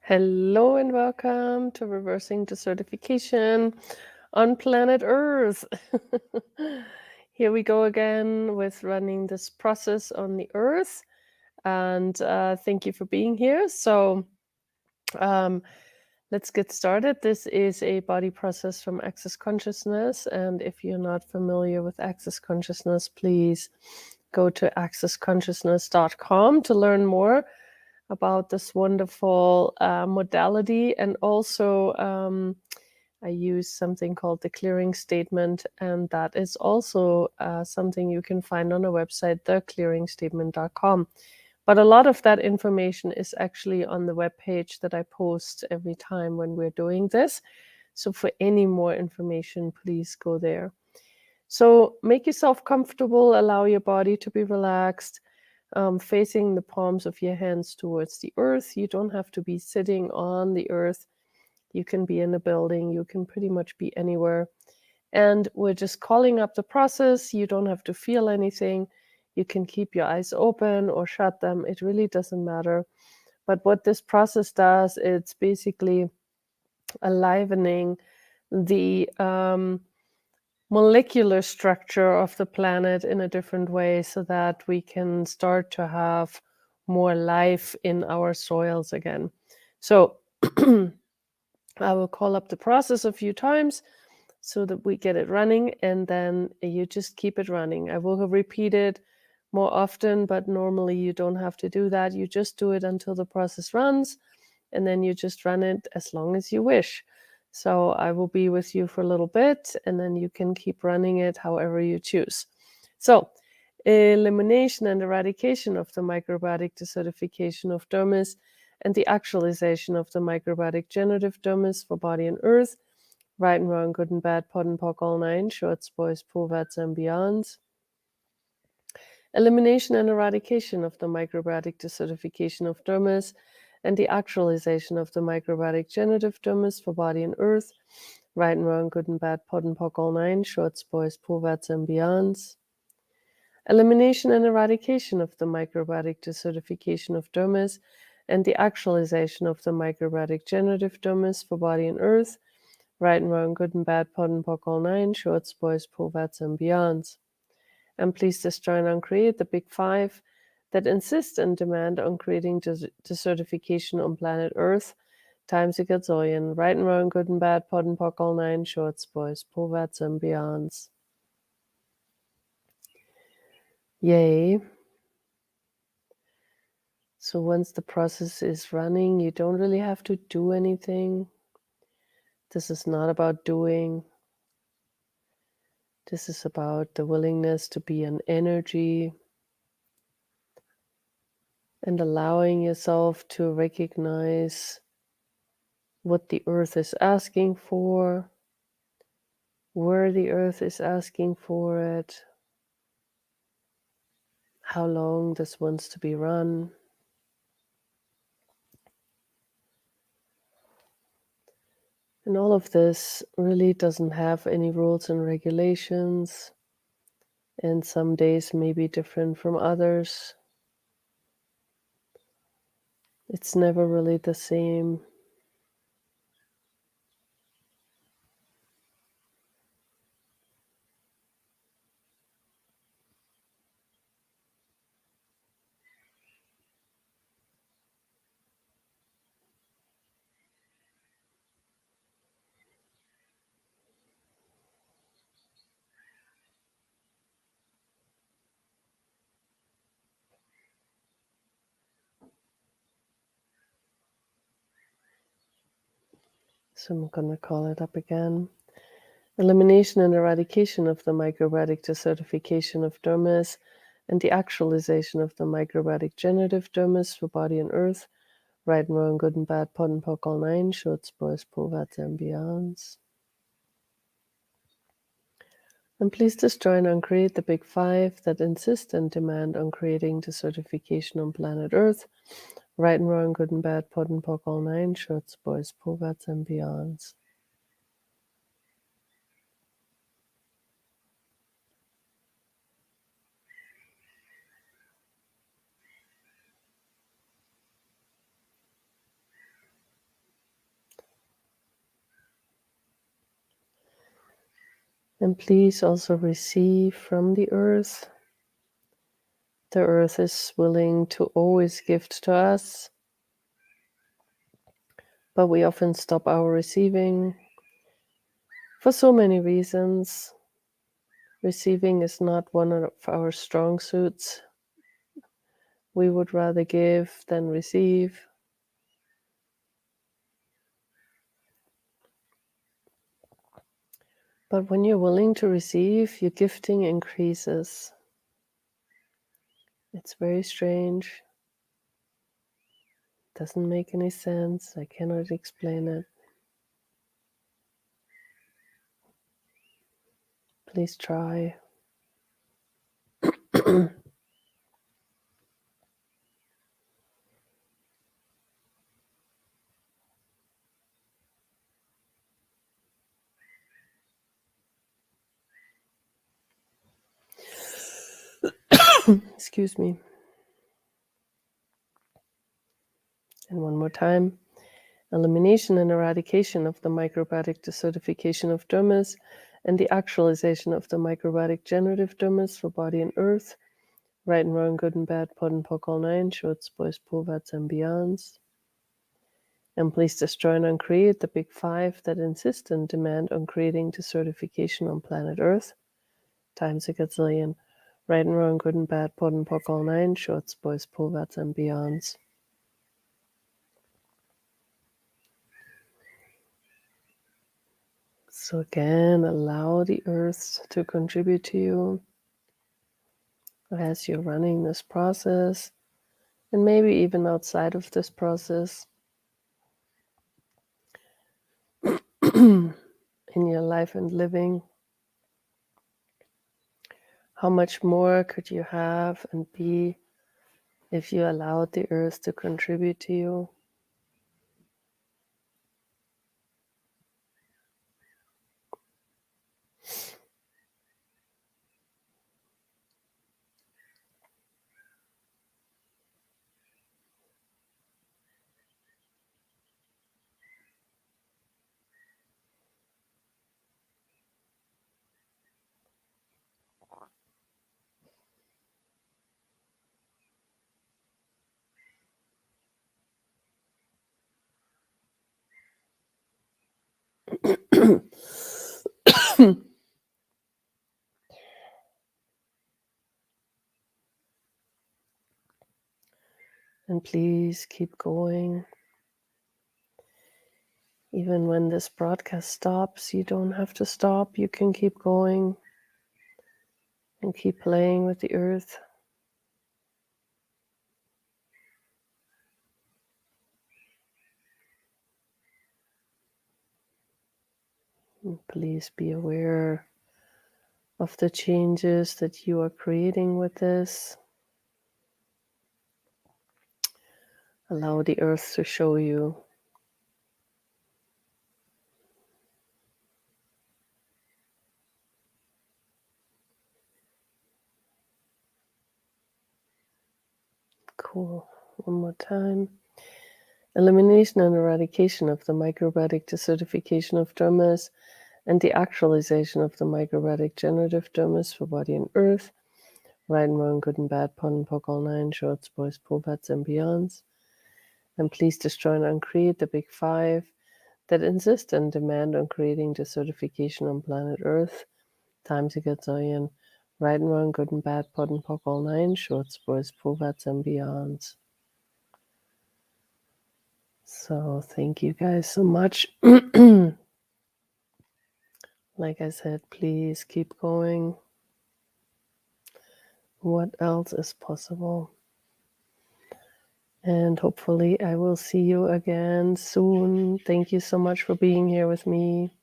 Hello and welcome to Reversing Desertification on planet Earth. Here we go again with running this process on the Earth. And thank you for being here. So um, let's get started. This is a body process from Access Consciousness. And if you're not familiar with Access Consciousness, please go to accessconsciousness.com to learn more about this wonderful modality. And also I use something called the clearing statement, and that is also something you can find on our website, theclearingstatement.com. But a lot of that information is actually on the webpage that I post every time when we're doing this. So for any more information, please go there. So make yourself comfortable, allow your body to be relaxed, facing the palms of your hands towards the earth. You don't have to be sitting on the earth. You can be in a building. You can pretty much be anywhere. And we're just calling up the process. You don't have to feel anything. You can keep your eyes open or shut them. It really doesn't matter. But what this process does, it's basically enlivening the molecular structure of the planet in a different way so that we can start to have more life in our soils again. So I will call up the process a few times so that we get it running, and then you just keep it running. I will repeat it more often, but normally you don't have to do that. You just do it until the process runs, and then you just run it as long as you wish. So I will be with you for a little bit, and then you can keep running it however you choose. So elimination and eradication of the microbiotic desertification of dermis and the actualization of the microbiotic generative dermis for body and earth, right and wrong, good and bad, pod and pock, all nine, shorts, boys, pulvats, and beyonds. Elimination and eradication of the microbiotic desertification of dermis and the actualization of the microbiotic generative dermis for body and earth, right and wrong, good and bad, pod and pock, all nine, shorts, boys, pulvats, and beyonds. Elimination and eradication of the microbiotic desertification of dermis and the actualization of the microbiotic generative dermis for body and earth, right and wrong, good and bad, pod and pock, all nine, shorts, boys, pulvats, and beyonds. And please destroy and uncreate the big five that insist and demand on creating desertification on planet Earth times a gazillion, right and wrong, good and bad, pod and pock, all nine, shorts, boys, pulvats, and beyonds. Yay. So once the process is running, you don't really have to do anything. This is not about doing. This is about the willingness to be an energy and allowing yourself to recognize what the earth is asking for, where the earth is asking for it, how long this wants to be run. And all of this really doesn't have any rules and regulations, and some days may be different from others. It's never really the same. So I'm going to call it up again. Elimination and eradication of the microbiotic desertification of dermis and the actualization of the microbiotic generative dermis for body and earth, right and wrong, good and bad, pod and pock, all nine, shorts, boys, pulvats, and beyonds. And please destroy and uncreate the big five that insist and demand on creating desertification on planet Earth, right and wrong, good and bad, pod and pock, all nine, shorts, boys, pulvats, and beyonds. And please also receive from the earth. The earth is willing to always gift to us, but we often stop our receiving for so many reasons. Receiving is not one of our strong suits. We would rather give than receive. But when you're willing to receive, your gifting increases. It's very strange. Doesn't make any sense. I cannot explain it. Please try. Excuse me. And one more time. Elimination and eradication of the microbiotic desertification of dermis and the actualization of the microbiotic generative dermis for body and earth. Right and wrong, good and bad, pod and poc, all nine, shorts, boys, povats, and beyonds. And please destroy and uncreate the big five that insist and demand on creating desertification on planet Earth, times a gazillion. Right and wrong, good and bad, pod and poc, all nine, shorts, boys, povats, and beyonds. So again, allow the earth to contribute to you as you're running this process, and maybe even outside of this process in your life and living. How much more could you have and be if you allowed the earth to contribute to you? And please keep going. Even when this broadcast stops, you don't have to stop. You can keep going and keep playing with the earth. And please be aware of the changes that you are creating with this. Allow the earth to show you. Cool. One more time. Elimination and eradication of the microbiotic desertification of dermis and the actualization of the microbiotic generative dermis for body and earth. Right and wrong, good and bad, pod and poc, all nine, shorts, boys, povats, and beyonds. And please destroy and uncreate the big five that insist and demand on creating desertification on planet Earth, times a gazillion. Right and wrong, good and bad, pod and poc, all nine, shorts, boys, povats, and beyonds. So thank you guys so much. Like I said, please keep going. What else is possible? And hopefully I will see you again soon. Thank you so much for being here with me.